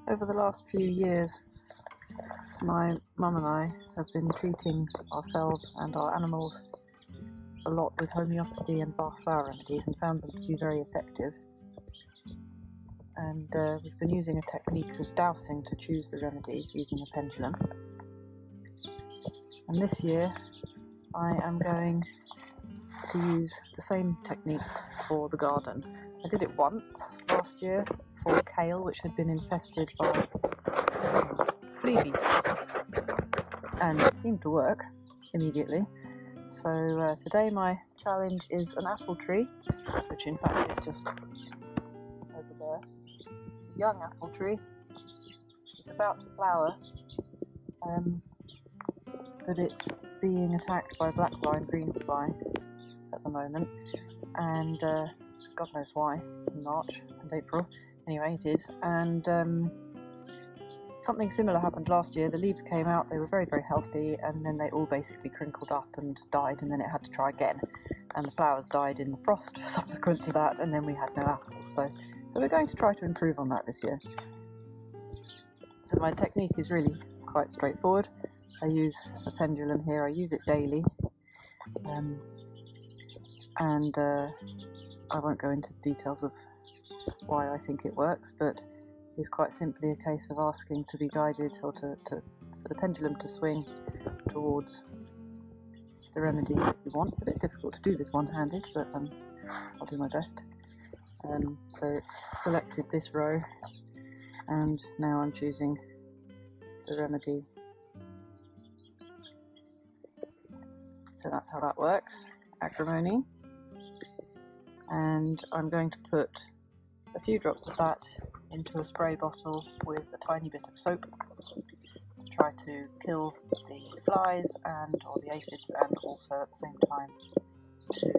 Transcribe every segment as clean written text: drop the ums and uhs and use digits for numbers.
Over the last few years, my mum and I have been treating ourselves and our animals a lot with homeopathy and Bach flower remedies and found them to be very effective. And we've been using a technique of dowsing to choose the remedies using a pendulum. And this year I am going to use the same techniques for the garden. I did it once last year for kale, which had been infested by flea beetles, and it seemed to work immediately. So today my challenge is an apple tree, which in fact is just over there. It's a young apple tree. It's about to flower, but it's being attacked by black fly and green fly at the moment, and God knows why, in March and April. Anyway, it is, and something similar happened last year. The leaves came out, they were very, very healthy, and then they all basically crinkled up and died, and then it had to try again. And the flowers died in the frost subsequent to that, and then we had no apples. So we're going to try to improve on that this year. So my technique is really quite straightforward. I use a pendulum here, I use it daily, and I won't go into the details of why I think it works, but it's quite simply a case of asking to be guided, or for the pendulum to swing towards the remedy that you want. It's a bit difficult to do this one-handed, but I'll do my best. So it's selected this row, and now I'm choosing the remedy. So that's how that works, acrimony. And I'm going to put a few drops of that into a spray bottle with a tiny bit of soap to try to kill the flies or the aphids, and also at the same time to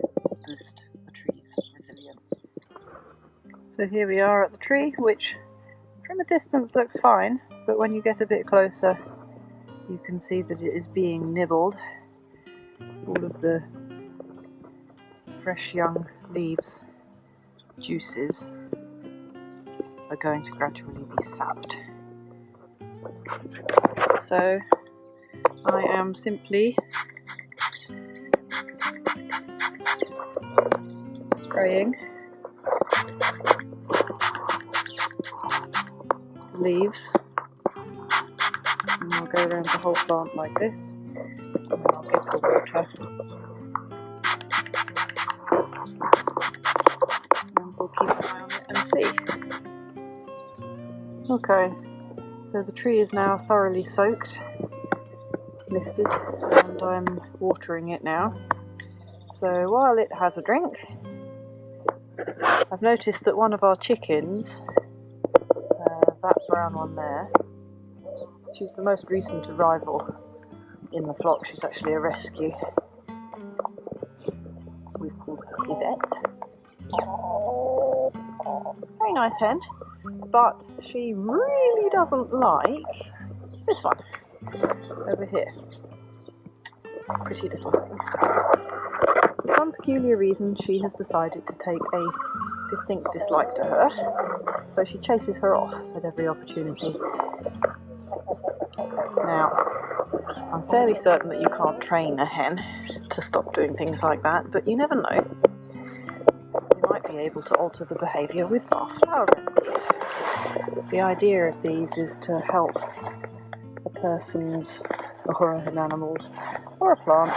boost the tree's resilience. So here we are at the tree, which from a distance looks fine, but when you get a bit closer you can see that it is being nibbled. All of the fresh young leaves juices are going to gradually be sapped. So I am simply spraying the leaves, and I'll go around the whole plant like this, and then I'll give the water, and we'll keep an eye on it and see. Okay, so the tree is now thoroughly soaked, lifted, and I'm watering it now. So while it has a drink, I've noticed that one of our chickens, that brown one there, she's the most recent arrival in the flock. She's actually a rescue. We've called her Yvette. Very nice hen, but she really doesn't like this one over here. Pretty little thing. For some peculiar reason, she has decided to take a distinct dislike to her, so she chases her off at every opportunity. Now, I'm fairly certain that you can't train a hen to stop doing things like that, but you never know. You might be able to alter the behaviour with Bach flower remedies. The idea of these is to help a person's or an animal's or a plant's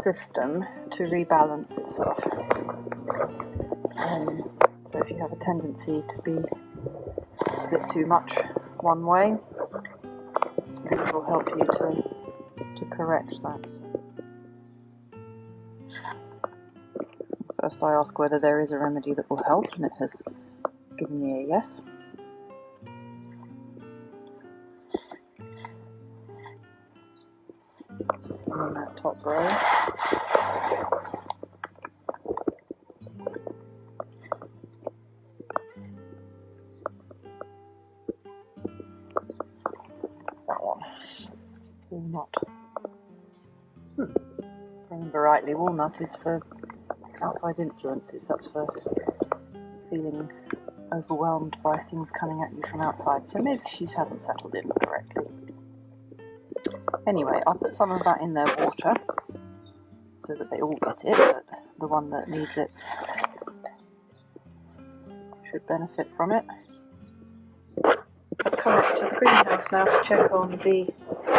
system to rebalance itself. So if you have a tendency to be a bit too much one way, these will help you to correct that. First I ask whether there is a remedy that will help, and it has given me a yes. So on that top row. That's that one. Walnut. If I remember rightly, walnut is for outside influences. That's for feeling overwhelmed by things coming at you from outside, so maybe she hasn't settled in correctly. Anyway, I'll put some of that in their water so that they all get it, but the one that needs it should benefit from it. I've come up to the greenhouse now to check on the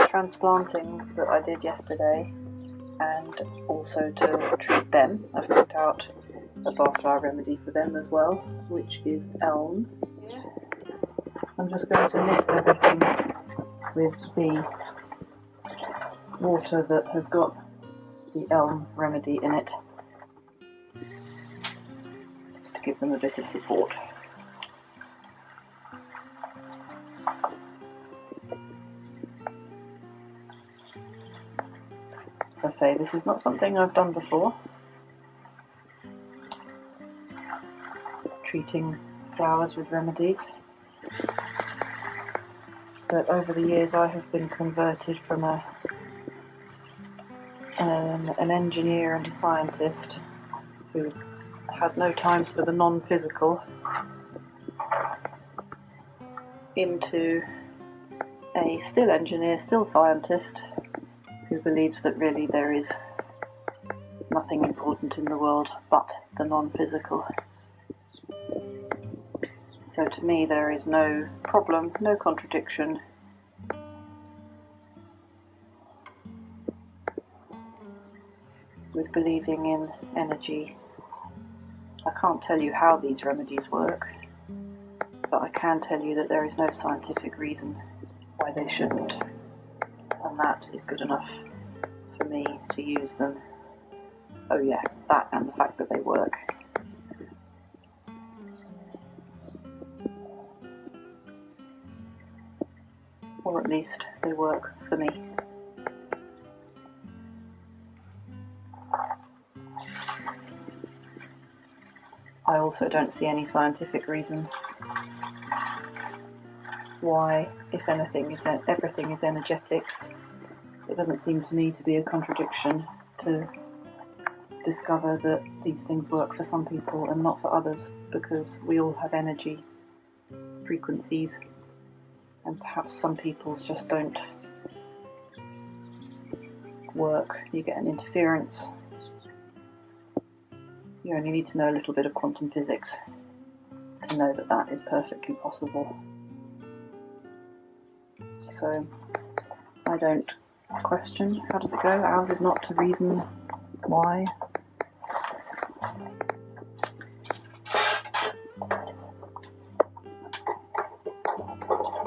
transplantings that I did yesterday and also to treat them. I've picked out a barflower remedy for them as well, which is elm. I'm just going to mist everything with the water that has got the elm remedy in it, just to give them a bit of support. As I say, this is not something I've done before, treating flowers with remedies, but over the years I have been converted from an engineer and a scientist who had no time for the non-physical into a still engineer, still scientist who believes that really there is nothing important in the world but the non-physical. So to me there is no problem, no contradiction with believing in energy. I can't tell you how these remedies work, but I can tell you that there is no scientific reason why they shouldn't, and that is good enough for me to use them. Oh yeah, that and the fact that they work. Or at least they work for me. I also don't see any scientific reason why, if anything, everything is energetics. It doesn't seem to me to be a contradiction to discover that these things work for some people and not for others, because we all have energy frequencies, and perhaps some people's just don't work. You get an interference. You only need to know a little bit of quantum physics to know that that is perfectly possible. So I don't question how does it go. Ours is not to reason why.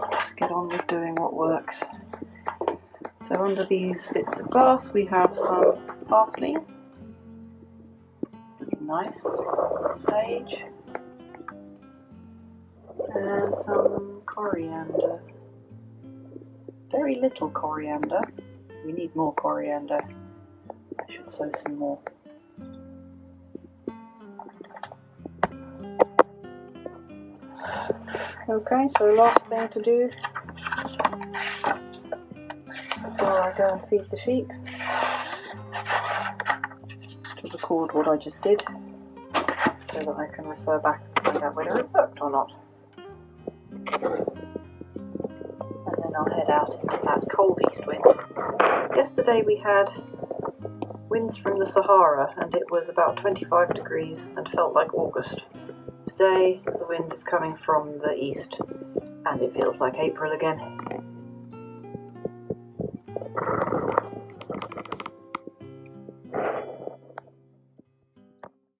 Just get on with doing what works. So under these bits of glass we have some parsley. Nice, some sage, and some coriander. Very little coriander. We need more coriander. I should sow some more. Okay, so last thing to do before I go and feed the sheep, to record what I just did so that I can refer back and find out whether it worked or not. And then I'll head out into that cold east wind. Yesterday we had winds from the Sahara and it was about 25 degrees and felt like August. Today the wind is coming from the east and it feels like April again.